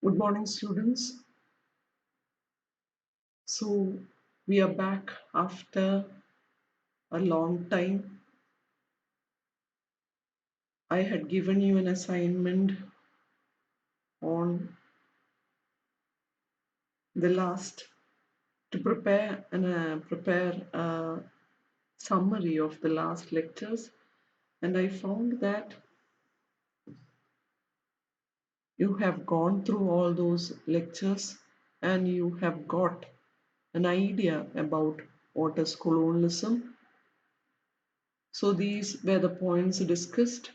Good morning, students. So, we are back after a long time. I had given you an assignment on the last to prepare a summary of the last lectures, and I found that you have gone through all those lectures and you have got an idea about what is colonialism. So, these were the points discussed.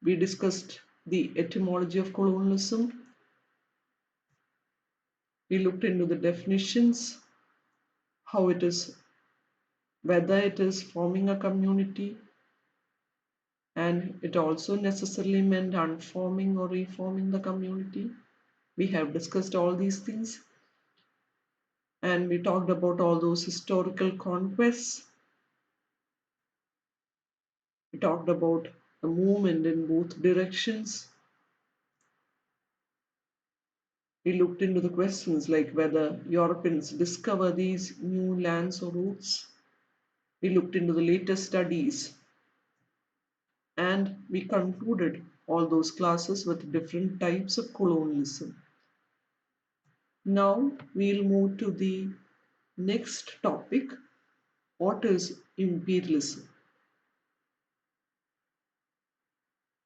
We discussed the etymology of colonialism. We looked into the definitions, how it is, whether it is forming a community, and it also necessarily meant unforming or reforming the community. We have discussed all these things, and we talked about all those historical conquests. We talked about the movement in both directions. We looked into the questions like whether Europeans discover these new lands or routes. We looked into the latest studies and we concluded all those classes with different types of colonialism. Now we'll move to the next topic. What is imperialism?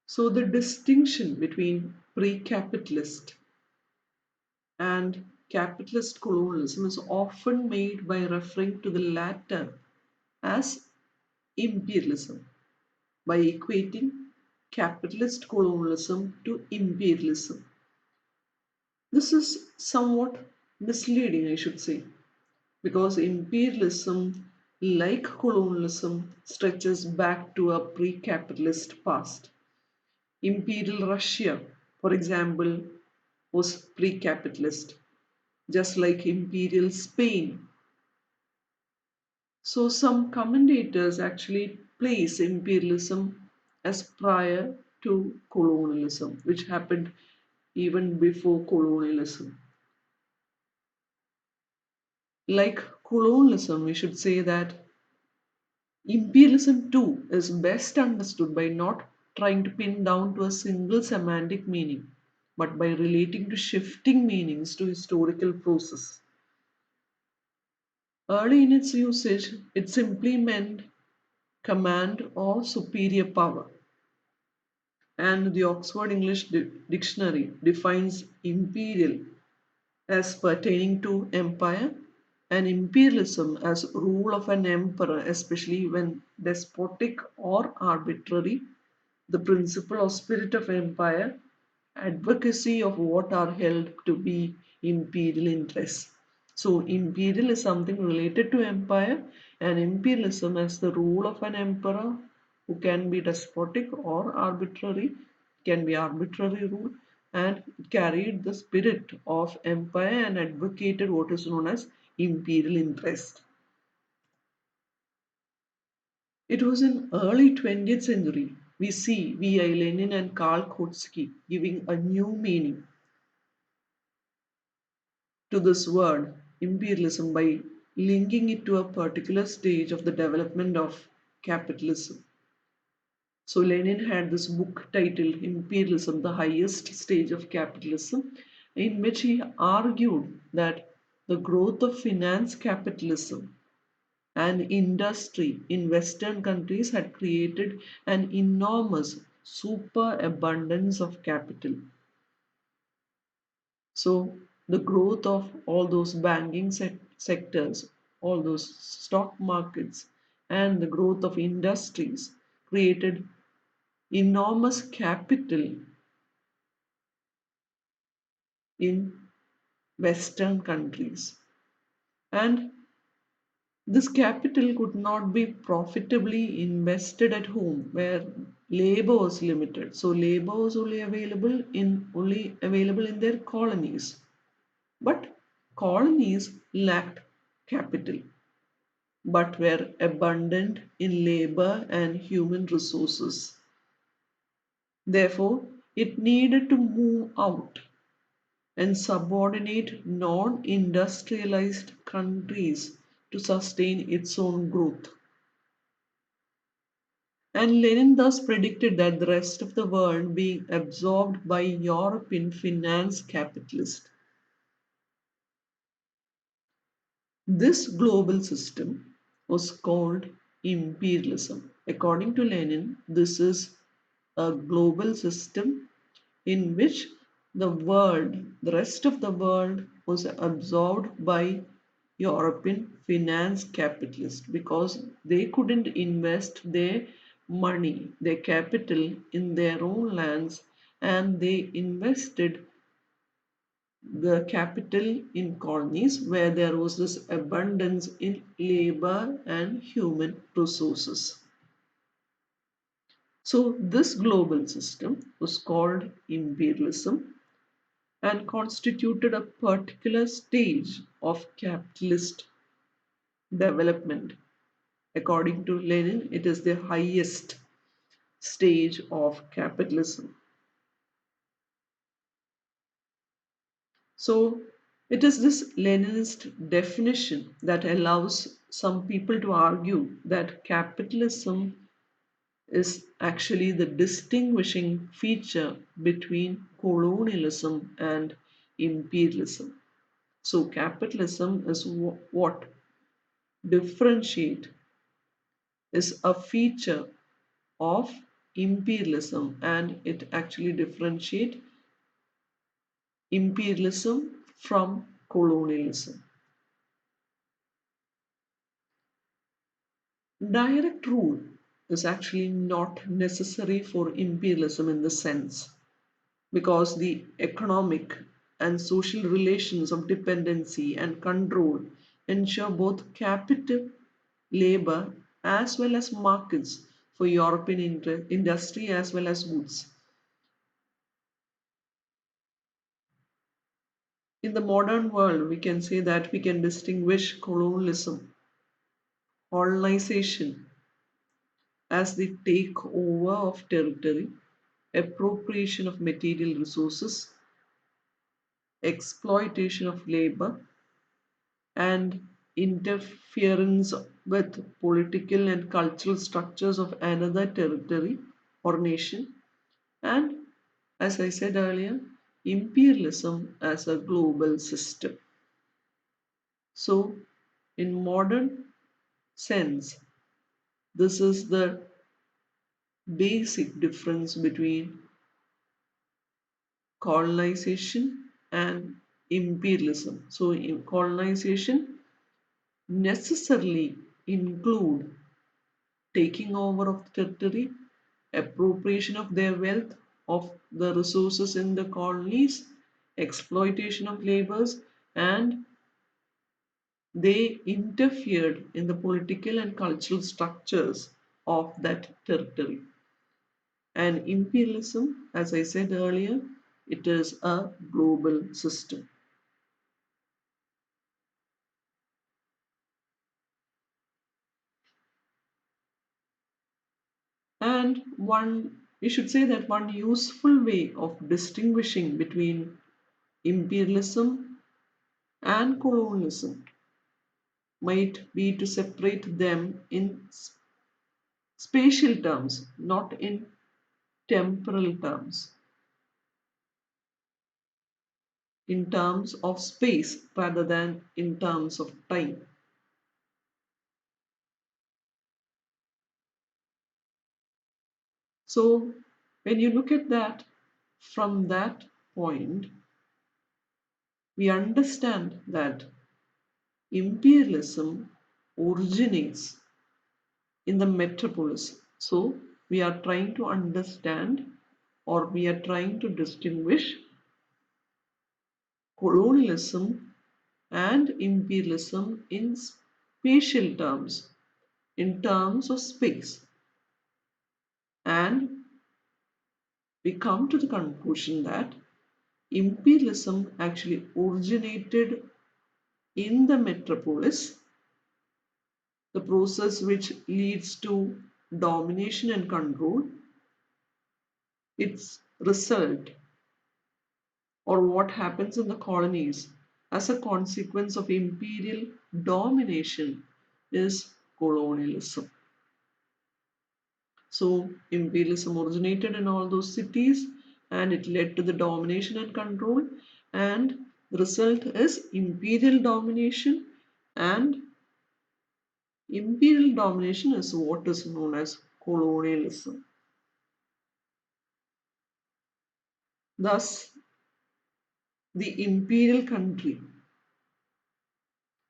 So the distinction between pre-capitalist and capitalist colonialism is often made by referring to the latter as imperialism, by equating capitalist colonialism to imperialism. This is somewhat misleading, I should say, because imperialism, like colonialism, stretches back to a pre capitalist past. Imperial Russia, for example, was pre capitalist, just like Imperial Spain. So, some commentators actually place imperialism as prior to colonialism, which happened even before colonialism. Like colonialism, we should say that imperialism too is best understood by not trying to pin down to a single semantic meaning, but by relating to shifting meanings to historical process. Early in its usage, it simply meant command or superior power. And the Oxford English Dictionary defines imperial as pertaining to empire and imperialism as rule of an emperor, especially when despotic or arbitrary, the principle or spirit of empire, advocacy of what are held to be imperial interests. So, imperial is something related to empire, and imperialism as the rule of an emperor who can be despotic or arbitrary, can be arbitrary rule, and carried the spirit of empire and advocated what is known as imperial interest. It was in early 20th century we see V.I. Lenin and Karl Kautsky giving a new meaning to this word imperialism by linking it to a particular stage of the development of capitalism. So Lenin had this book titled Imperialism, the Highest Stage of Capitalism, in which he argued that the growth of finance capitalism and industry in Western countries had created an enormous superabundance of capital. So the growth of all those banking sectors, all those stock markets, and the growth of industries created enormous capital in Western countries. And this capital could not be profitably invested at home where labor was limited. So labor was only available in their colonies. But colonies lacked capital but were abundant in labor and human resources. Therefore, it needed to move out. and subordinate non-industrialized countries to sustain its own growth. And Lenin thus predicted that the rest of the world being absorbed by European finance capitalists. This global system was called imperialism. According to Lenin, this is a global system in which the rest of the world was absorbed by European finance capitalists because they couldn't invest their money, their capital in their own lands, and they invested the capital in colonies where there was this abundance in labor and human resources. So, this global system was called imperialism and constituted a particular stage of capitalist development. According to Lenin, it is the highest stage of capitalism. So, it is this Leninist definition that allows some people to argue that capitalism is actually the distinguishing feature between colonialism and imperialism. So, capitalism is what differentiate is a feature of imperialism, and it actually differentiate imperialism from colonialism. Direct rule is actually not necessary for imperialism in the sense because the economic and social relations of dependency and control ensure both capital, labor, as well as markets for European industry as well as goods. In the modern world, we can say that we can distinguish colonization as the takeover of territory, appropriation of material resources, exploitation of labor, and interference with political and cultural structures of another territory or nation, and as I said earlier, imperialism as a global system. So, in modern sense, this is the basic difference between colonization and imperialism. So, colonization necessarily include taking over of the territory, appropriation of their wealth, of the resources in the colonies, exploitation of laborers, and they interfered in the political and cultural structures of that territory. And imperialism, as I said earlier, it is a global system. And we should say that one useful way of distinguishing between imperialism and colonialism might be to separate them in spatial terms, not in temporal terms, in terms of space rather than in terms of time. So, when you look at that from that point, we understand that imperialism originates in the metropolis. So, we are trying to understand or we are trying to distinguish colonialism and imperialism in spatial terms, in terms of space. And we come to the conclusion that imperialism actually originated in the metropolis, the process which leads to domination and control. Its result or what happens in the colonies as a consequence of imperial domination is colonialism. So, imperialism originated in all those cities and it led to the domination and control, and the result is imperial domination, and imperial domination is what is known as colonialism. Thus, the imperial country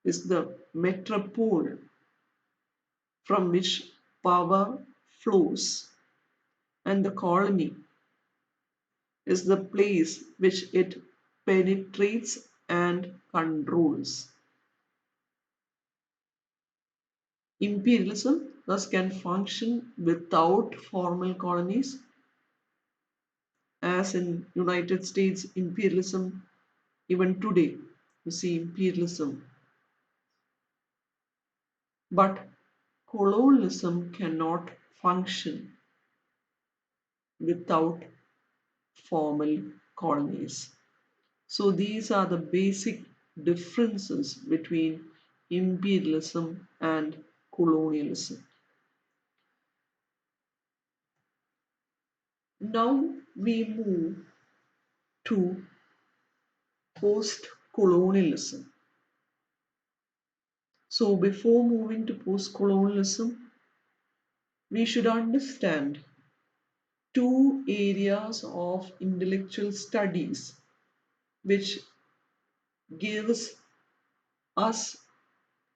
is the metropole from which power flows, and the colony is the place which it penetrates and controls. Imperialism thus can function without formal colonies, as in United States imperialism. Even today you see imperialism, but colonialism cannot function without formal colonies. So these are the basic differences between imperialism and colonialism. Now we move to post-colonialism. So before moving to post-colonialism, we should understand two areas of intellectual studies which gives us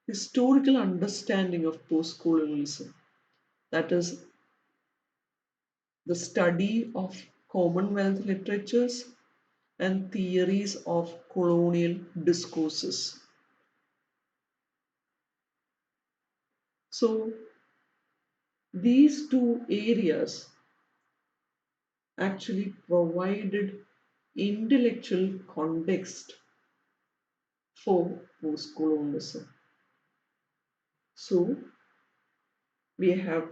historical understanding of post-colonialism. That is the study of Commonwealth literatures and theories of colonial discourses. So these two areas actually provided intellectual context for postcolonialism. So we have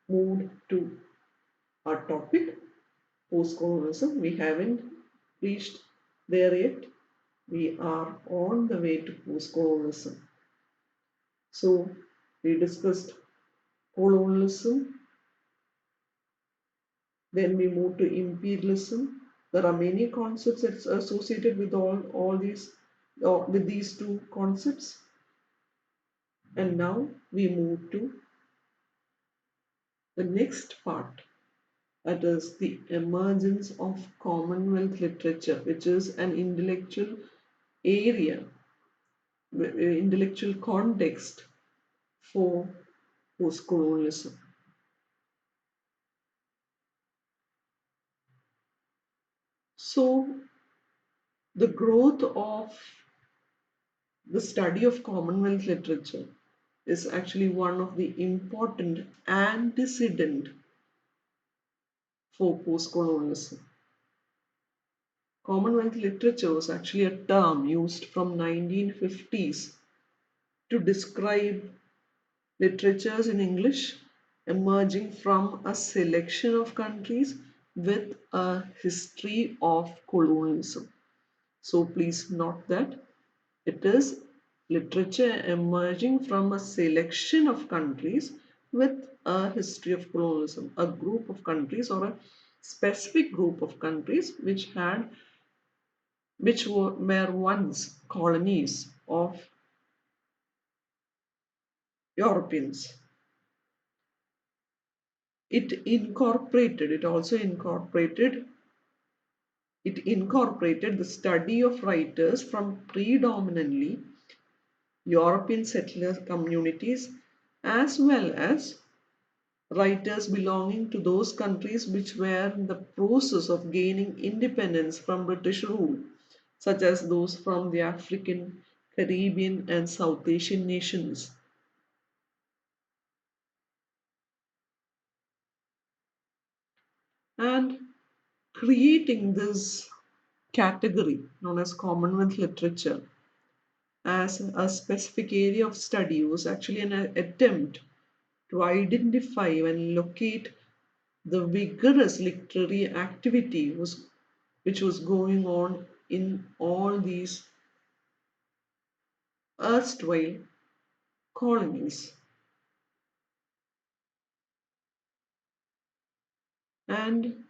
moved to our topic, postcolonialism. We haven't reached there yet. We are on the way to postcolonialism. So we discussed colonialism, then we move to imperialism. There are many concepts that's associated with all these with these two concepts. And now we move to the next part, that is the emergence of Commonwealth literature, which is an intellectual area, intellectual context for postcolonialism. So the growth of the study of Commonwealth literature is actually one of the important antecedent for postcolonialism. Commonwealth literature was actually a term used from 1950s to describe literatures in English emerging from a selection of countries with a history of colonialism. So please note that it is literature emerging from a selection of countries with a history of colonialism, a group of countries or a specific group of countries which were once colonies of Europeans. It incorporated the study of writers from predominantly European settler communities, as well as writers belonging to those countries which were in the process of gaining independence from British rule, such as those from the African, Caribbean, and South Asian nations. And creating this category known as Commonwealth literature as a specific area of study was actually an attempt to identify and locate the vigorous literary activity which was going on in all these erstwhile colonies. And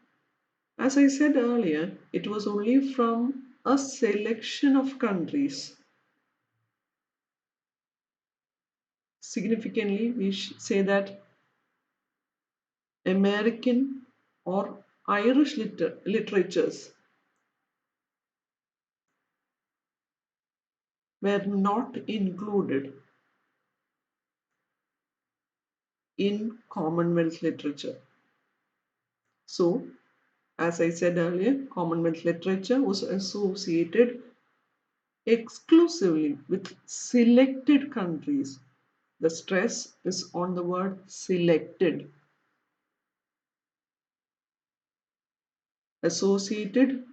as I said earlier, it was only from a selection of countries. Significantly, we say that American or Irish literatures were not included in Commonwealth literature. So, as I said earlier, Commonwealth literature was associated exclusively with selected countries. The stress is on the word selected. Associated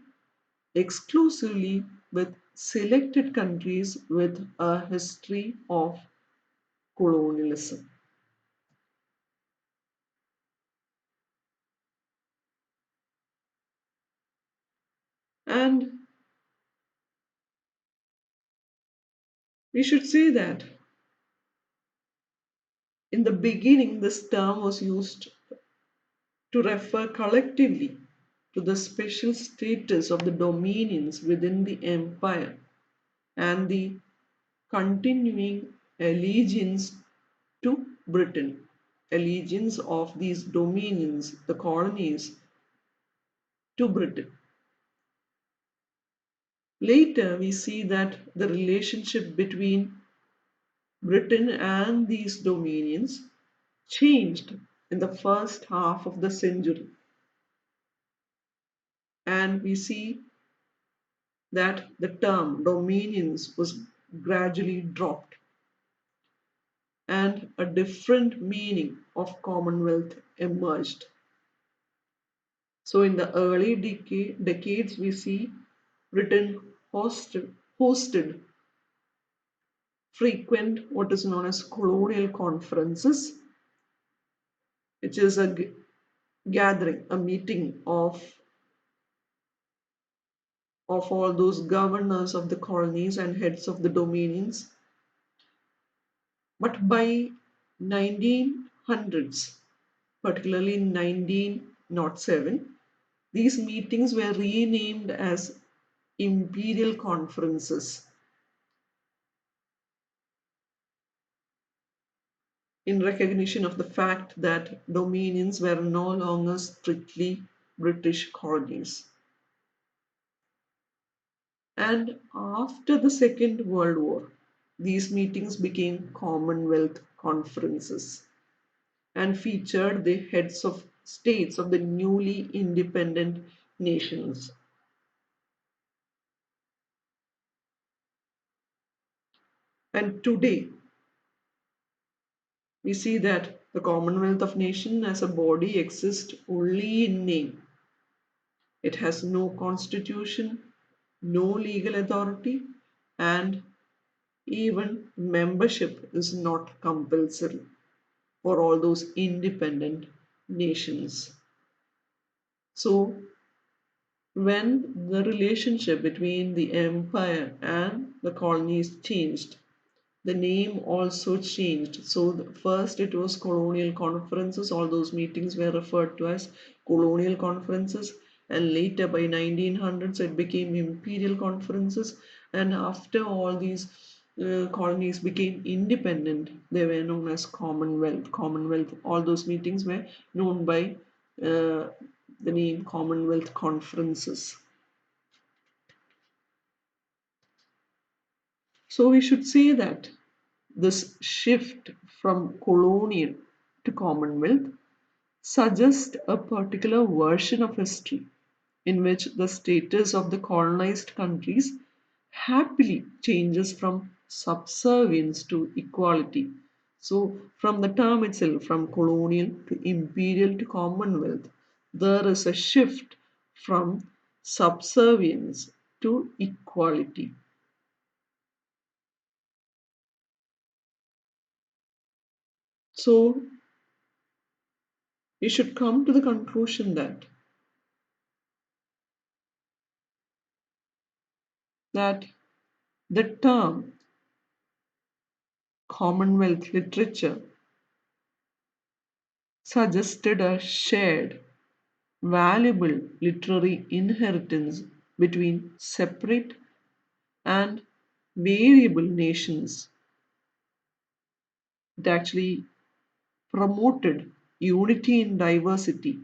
exclusively with selected countries with a history of colonialism. And we should say that in the beginning, this term was used to refer collectively to the special status of the dominions within the empire and the continuing allegiance to Britain, allegiance of these dominions, the colonies, to Britain. Later, we see that the relationship between Britain and these dominions changed in the first half of the century. And we see that the term dominions was gradually dropped and a different meaning of Commonwealth emerged. So, in the early decades, we see Britain hosted frequent what is known as colonial conferences, which is a gathering, a meeting of all those governors of the colonies and heads of the dominions. But by 1900s, particularly in 1907, these meetings were renamed as imperial conferences in recognition of the fact that dominions were no longer strictly British colonies. And after the Second World War, these meetings became Commonwealth conferences and featured the heads of states of the newly independent nations. And today, we see that the Commonwealth of Nations as a body exists only in name. It has no constitution, no legal authority, and even membership is not compulsory for all those independent nations. So, when the relationship between the empire and the colonies changed, the name also changed. So, first it was colonial conferences, all those meetings were referred to as colonial conferences, and later by 1900s it became imperial conferences. And after all these colonies became independent, they were known as Commonwealth. All those meetings were known by uh, the name Commonwealth conferences. So we should say that this shift from colonial to Commonwealth suggests a particular version of history in which the status of the colonized countries happily changes from subservience to equality. So, from the term itself, from colonial to imperial to Commonwealth, there is a shift from subservience to equality. So, we should come to the conclusion that that the term Commonwealth literature suggested a shared, valuable literary inheritance between separate and variable nations. It actually promoted unity in diversity.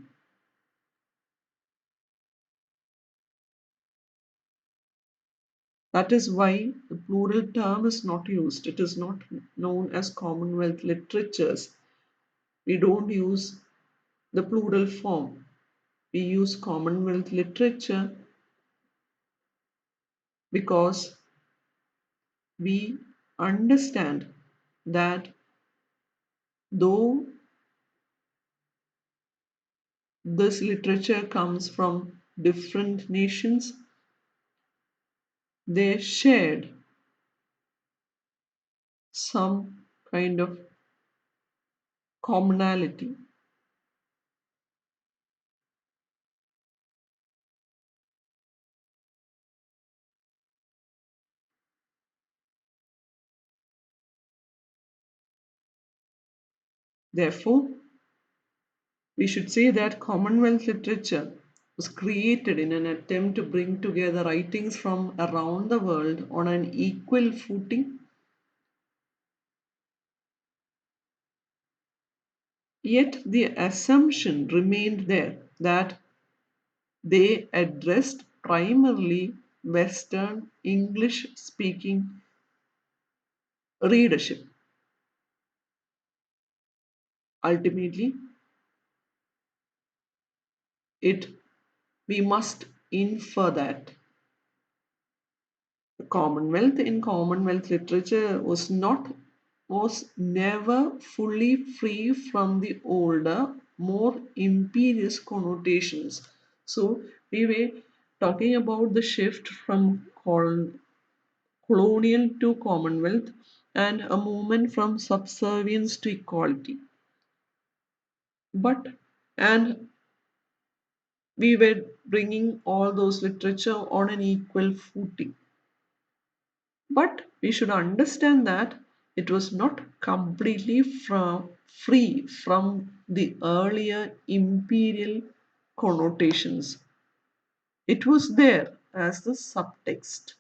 That is why the plural term is not used. It is not known as Commonwealth literatures. We don't use the plural form. We use Commonwealth literature because we understand that though this literature comes from different nations, they shared some kind of commonality. Therefore, we should say that Commonwealth literature was created in an attempt to bring together writings from around the world on an equal footing, yet the assumption remained there that they addressed primarily Western English speaking readership. Ultimately, it we must infer that the Commonwealth in Commonwealth literature was never fully free from the older, more imperious connotations. So we were talking about the shift from colonial to Commonwealth and a movement from subservience to equality. But and we were bringing all those literature on an equal footing. But we should understand that it was not completely free from the earlier imperial connotations. It was there as the subtext.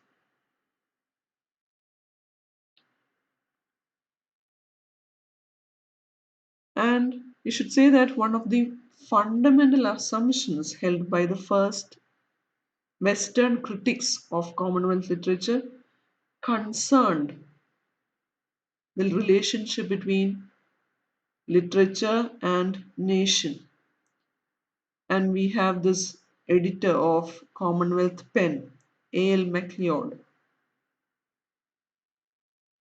And we should say that one of the fundamental assumptions held by the first Western critics of Commonwealth literature concerned the relationship between literature and nation. And we have this editor of Commonwealth Pen, A.L. MacLeod,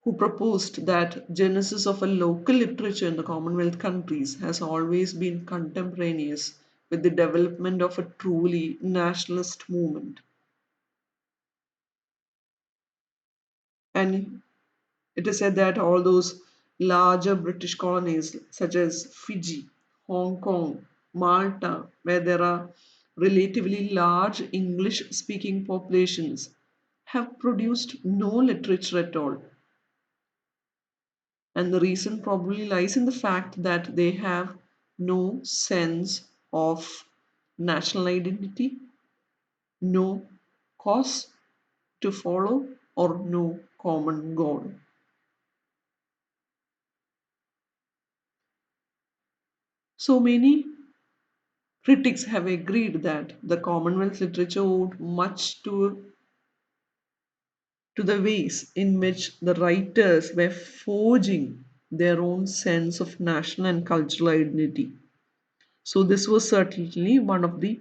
who proposed that genesis of a local literature in the Commonwealth countries has always been contemporaneous with the development of a truly nationalist movement. And it is said that all those larger British colonies, such as Fiji, Hong Kong, Malta, where there are relatively large English speaking populations, have produced no literature at all. And the reason probably lies in the fact that they have no sense of national identity, no cause to follow, or no common goal. So many critics have agreed that the Commonwealth literature owed much to the ways in which the writers were forging their own sense of national and cultural identity. So, this was certainly one of the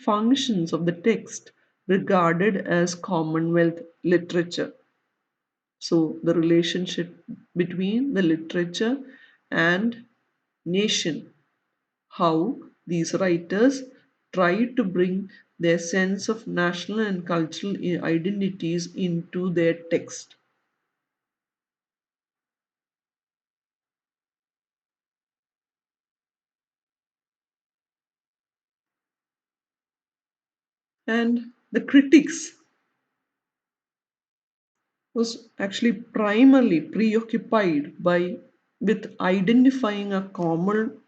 functions of the text regarded as Commonwealth literature. So, the relationship between the literature and nation, how these writers tried to bring their sense of national and cultural identities into their text. And the critics was actually primarily preoccupied by with identifying a common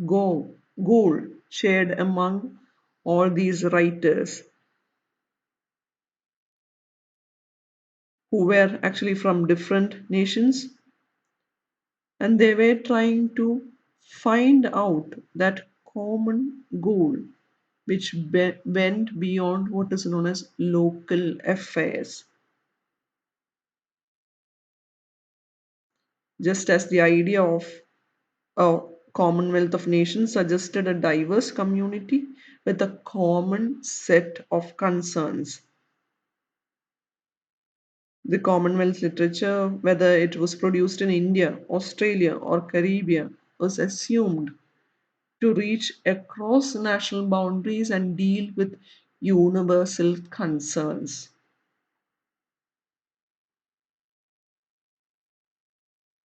goal shared among all these writers who were actually from different nations, and they were trying to find out that common goal which went beyond what is known as local affairs. Just as the idea of a commonwealth of nations suggested a diverse community with a common set of concerns. The Commonwealth literature, whether it was produced in India, Australia, or Caribbean, was assumed to reach across national boundaries and deal with universal concerns.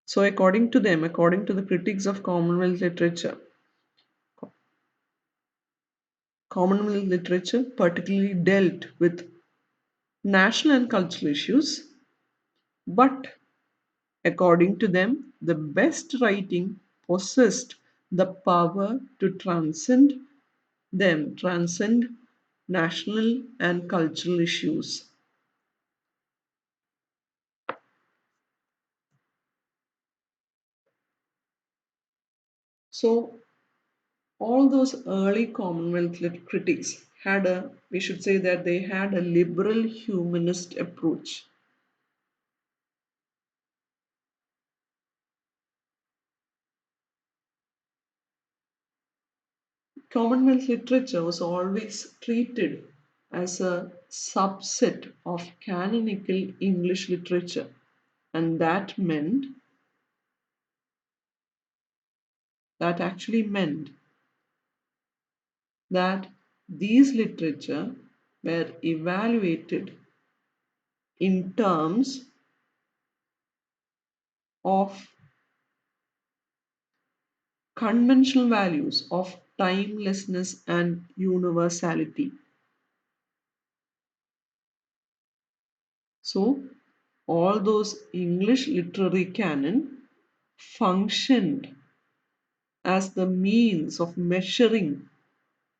So, according to them, according to the critics of Commonwealth literature, Commonwealth literature particularly dealt with national and cultural issues, but according to them, the best writing possessed the power to transcend national and cultural issues. So, all those early Commonwealth critics had we should say that they had a liberal humanist approach. Commonwealth literature was always treated as a subset of canonical English literature, and that actually meant that these literature were evaluated in terms of conventional values of timelessness and universality. So, all those English literary canon functioned as the means of measuring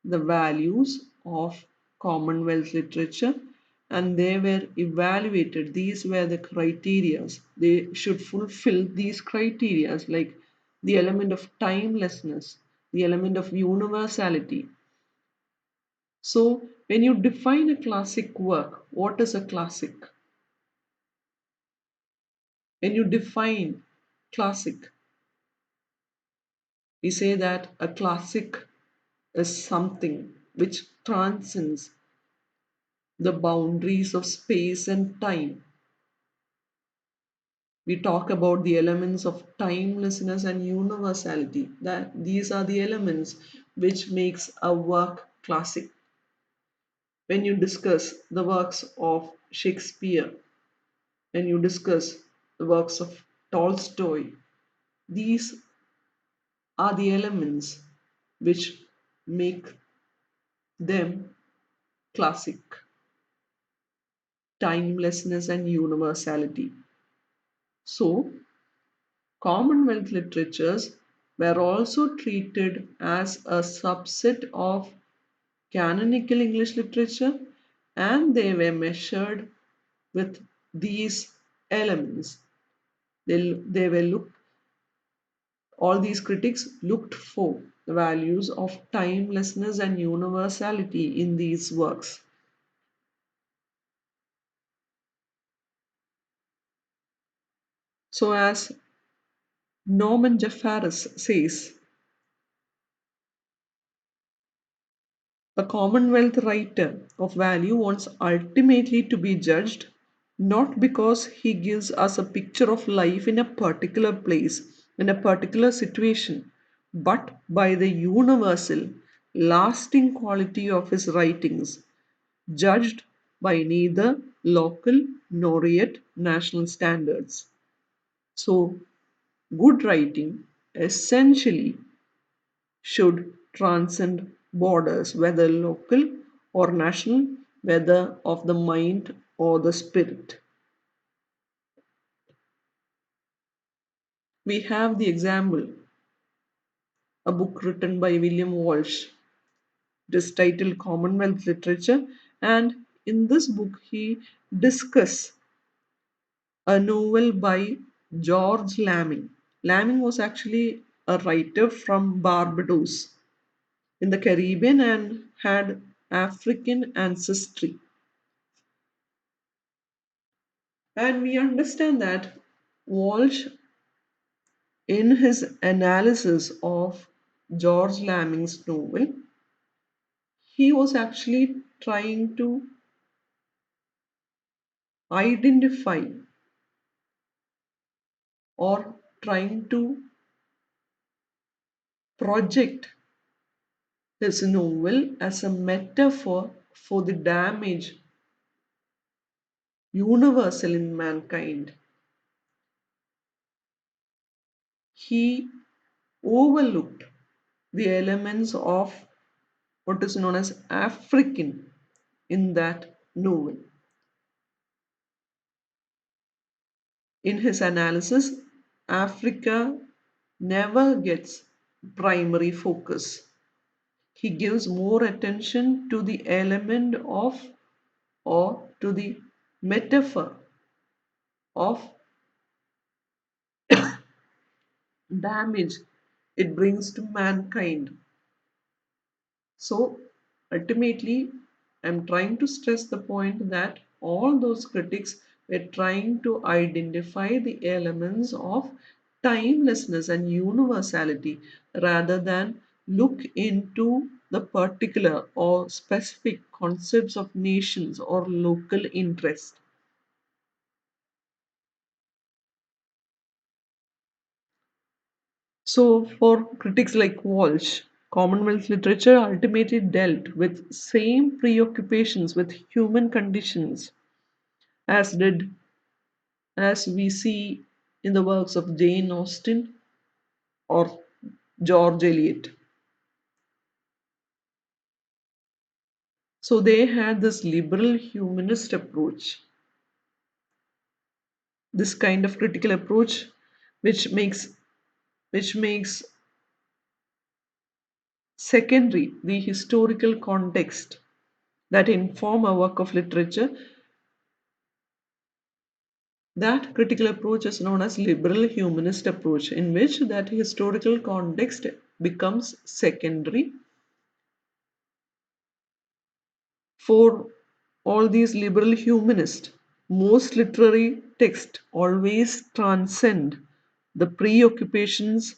the values of Commonwealth literature, and they were evaluated. These were the criterias. They should fulfill these criterias like the element of timelessness, the element of universality. So, when you define a classic work, what is a classic? When you define classic, we say that a classic is something which transcends the boundaries of space and time. We talk about the elements of timelessness and universality, that these are the elements which makes a work classic. When you discuss the works of Shakespeare, when you discuss the works of Tolstoy, these are the elements which make them classic: timelessness and universality. So, Commonwealth literatures were also treated as a subset of canonical English literature, and they were measured with these elements. They were looked, all these critics looked for the values of timelessness and universality in these works. So, as Norman Jaffaris says, a Commonwealth writer of value wants ultimately to be judged not because he gives us a picture of life in a particular place, in a particular situation, but by the universal, lasting quality of his writings, judged by neither local nor yet national standards. So, good writing essentially should transcend borders, whether local or national, whether of the mind or the spirit. We have the example, a book written by William Walsh. It is titled Commonwealth Literature, and in this book he discusses a novel by George Lamming. Lamming was actually a writer from Barbados in the Caribbean and had African ancestry. And we understand that Walsh, in his analysis of George Lamming's novel, he was actually trying to identify or trying to project his novel as a metaphor for the damage universal in mankind. He overlooked the elements of what is known as African in that novel. In his analysis, Africa never gets primary focus. He gives more attention to the element of or to the metaphor of damage it brings to mankind. So ultimately, I'm trying to stress the point that all those critics were trying to identify the elements of timelessness and universality rather than look into the particular or specific concepts of nations or local interest. So, for critics like Walsh, Commonwealth literature ultimately dealt with same preoccupations with human conditions as did as we see in the works of Jane Austen or George Eliot. So they had this liberal humanist approach, this kind of critical approach which makes which makes secondary the historical context that inform a work of literature. That critical approach is known as liberal humanist approach, in which that historical context becomes secondary. For all these liberal humanists, most literary texts always transcend the preoccupations,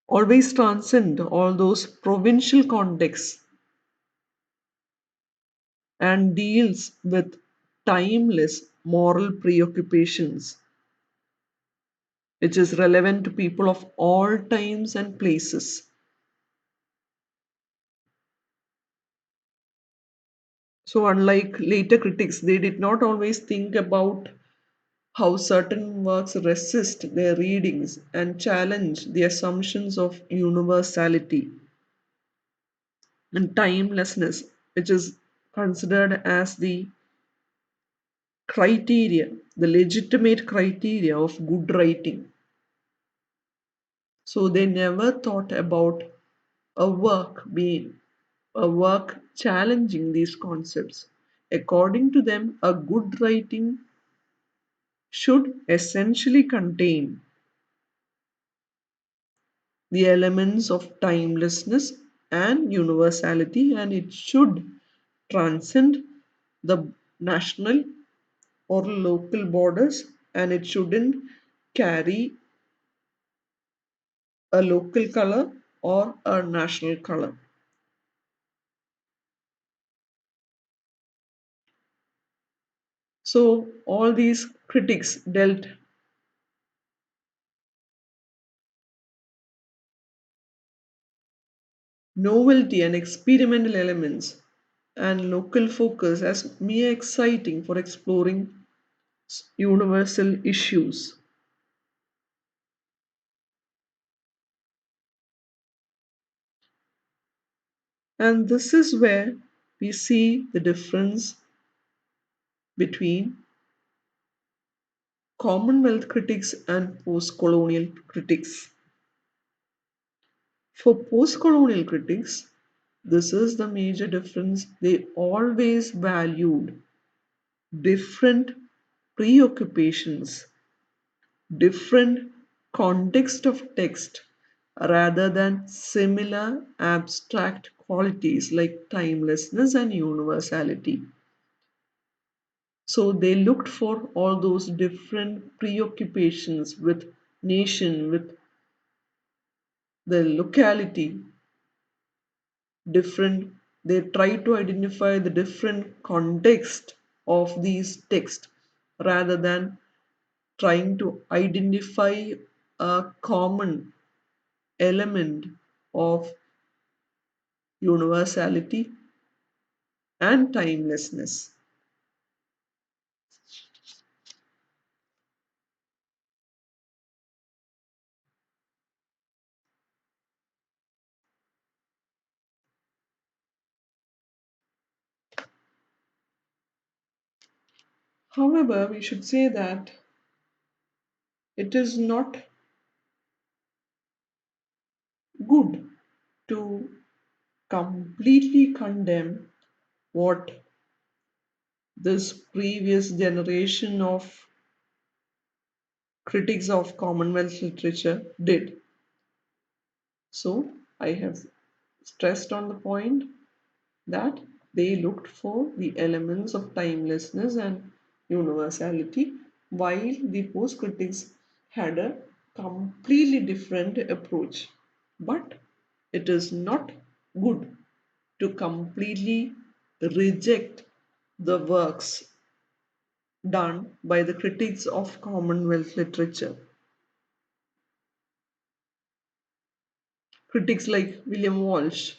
always transcend all those provincial contexts and deals with timeless moral preoccupations, which is relevant to people of all times and places. So, unlike later critics, they did not always think about how certain works resist their readings and challenge the assumptions of universality and timelessness, which is considered as the criteria, the legitimate criteria of good writing. So they never thought about a work challenging these concepts. According to them, a good writing should essentially contain the elements of timelessness and universality, and it should transcend the national or local borders, and it shouldn't carry a local color or a national color. So all these critics dealt novelty and experimental elements and local focus as mere exciting for exploring universal issues. And this is where we see the difference between Commonwealth critics and post-colonial critics. For post-colonial critics, this is the major difference. They always valued different preoccupations, different context of text rather than similar abstract qualities like timelessness and universality. So they looked for all those different preoccupations with nation, with the locality, different. They try to identify the different context of these texts rather than trying to identify a common element of universality and timelessness. However, we should say that it is not good to completely condemn what this previous generation of critics of Commonwealth literature did. So, I have stressed on the point that they looked for the elements of timelessness and universality, while the post critics had a completely different approach. But it is not good to completely reject the works done by the critics of Commonwealth literature. Critics like William Walsh,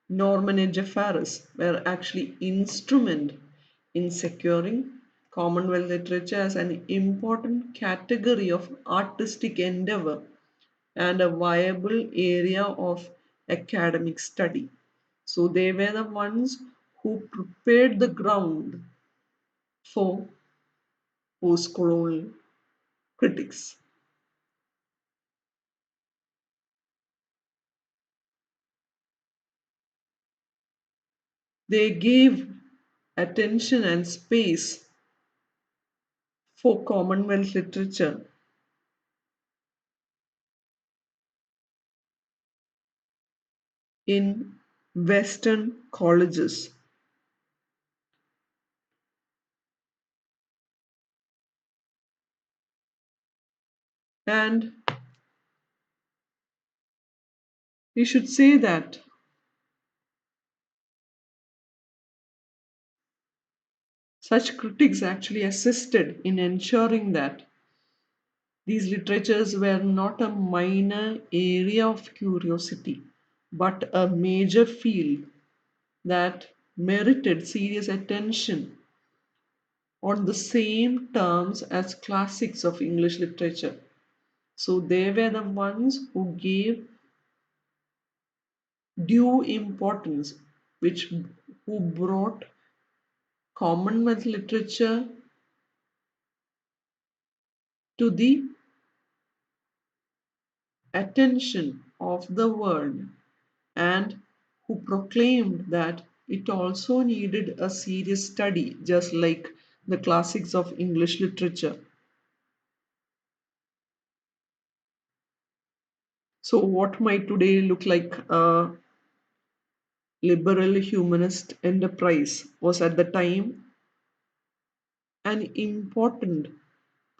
Norman Edge were actually instrument in securing Commonwealth literature as an important category of artistic endeavor and a viable area of academic study. So they were the ones who prepared the ground for post-colonial critics. They gave attention and space for Commonwealth literature in Western colleges. And we should say that such critics actually assisted in ensuring that these literatures were not a minor area of curiosity, but a major field that merited serious attention on the same terms as classics of English literature. So they were the ones who gave due importance, which who brought Commonwealth literature to the attention of the world and who proclaimed that it also needed a serious study, just like the classics of English literature. So, what might today look like a liberal humanist enterprise was at the time an important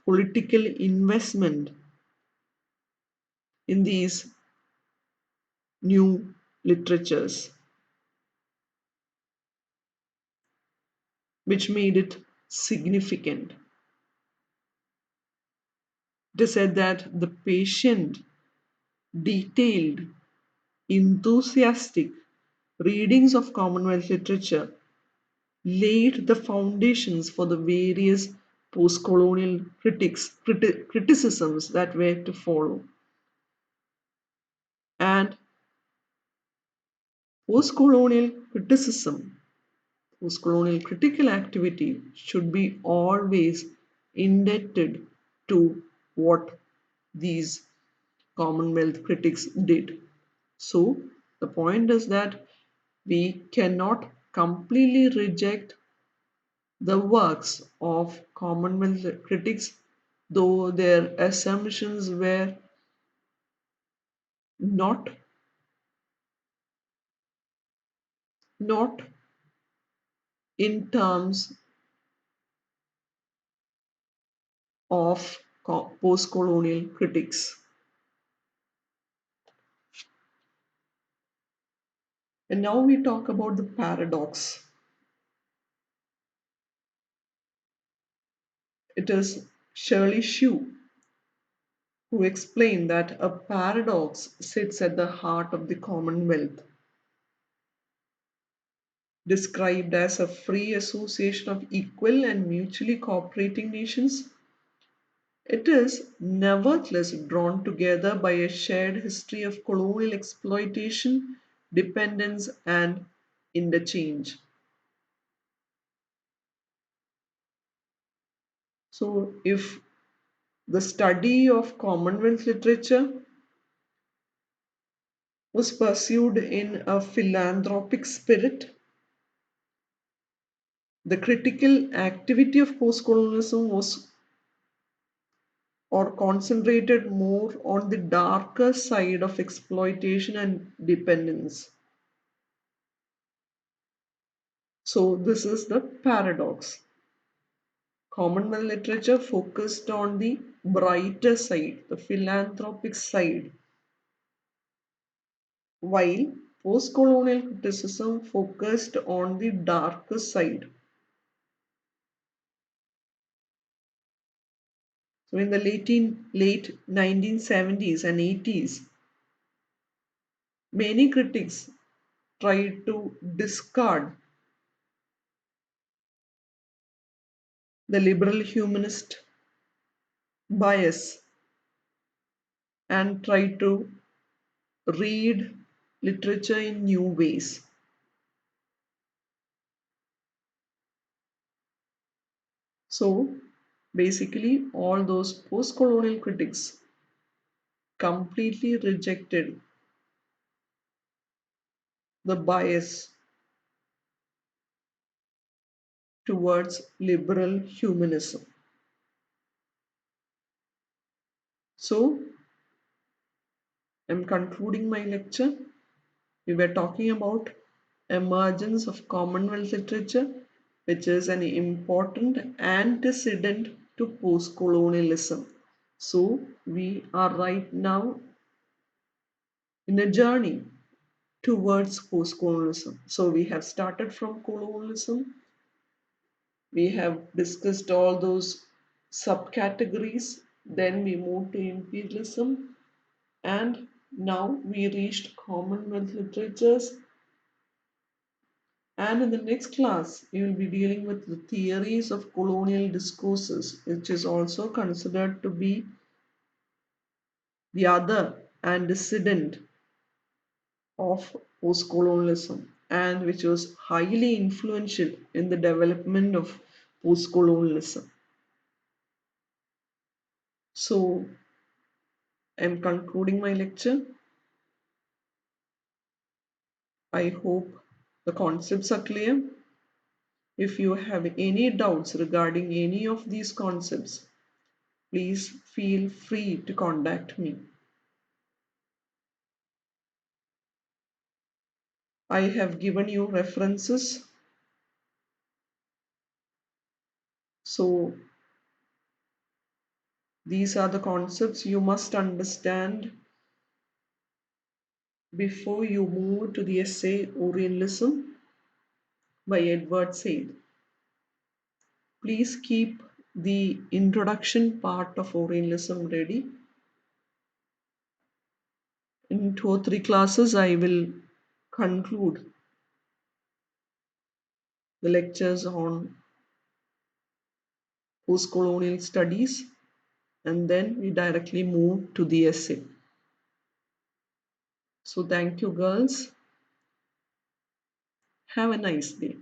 political investment in these new literatures, which made it significant. They said that the patient, detailed, enthusiastic readings of Commonwealth literature laid the foundations for the various post-colonial criticisms that were to follow. And post-colonial criticism, post-colonial critical activity should be always indebted to what these Commonwealth critics did. So, the point is that we cannot completely reject the works of Commonwealth critics, though their assumptions were not not in terms of post-colonial critics. And now we talk about the paradox. It is Shirley Shue who explained that a paradox sits at the heart of the Commonwealth, described as a free association of equal and mutually cooperating nations. It is nevertheless drawn together by a shared history of colonial exploitation, dependence, and interchange. So, if the study of Commonwealth literature was pursued in a philanthropic spirit, the critical activity of postcolonialism was or concentrated more on the darker side of exploitation and dependence. So, this is the paradox. Commonwealth literature focused on the brighter side, the philanthropic side, while postcolonial criticism focused on the darker side. So, in the late 1970s and 80s, many critics tried to discard the liberal humanist bias and tried to read literature in new ways. So basically, all those post colonial critics completely rejected the bias towards liberal humanism. So I'm concluding my lecture. We were talking about emergence of Commonwealth literature, which is an important antecedent to post-colonialism. So we are right now in a journey towards post-colonialism. So we have started from colonialism. We have discussed all those subcategories. Then we moved to imperialism, and now we reached Commonwealth literatures. And in the next class, we will be dealing with the theories of colonial discourses, which is also considered to be the other antecedent of postcolonialism and which was highly influential in the development of postcolonialism. So, I'm concluding my lecture. I hope the concepts are clear. If you have any doubts regarding any of these concepts, please feel free to contact me. I have given you references. So these are the concepts you must understand before you move to the essay Orientalism by Edward Said. Please keep the introduction part of Orientalism ready. In 2 or 3 classes, I will conclude the lectures on post-colonial studies, and then we directly move to the essay. So thank you, girls. Have a nice day.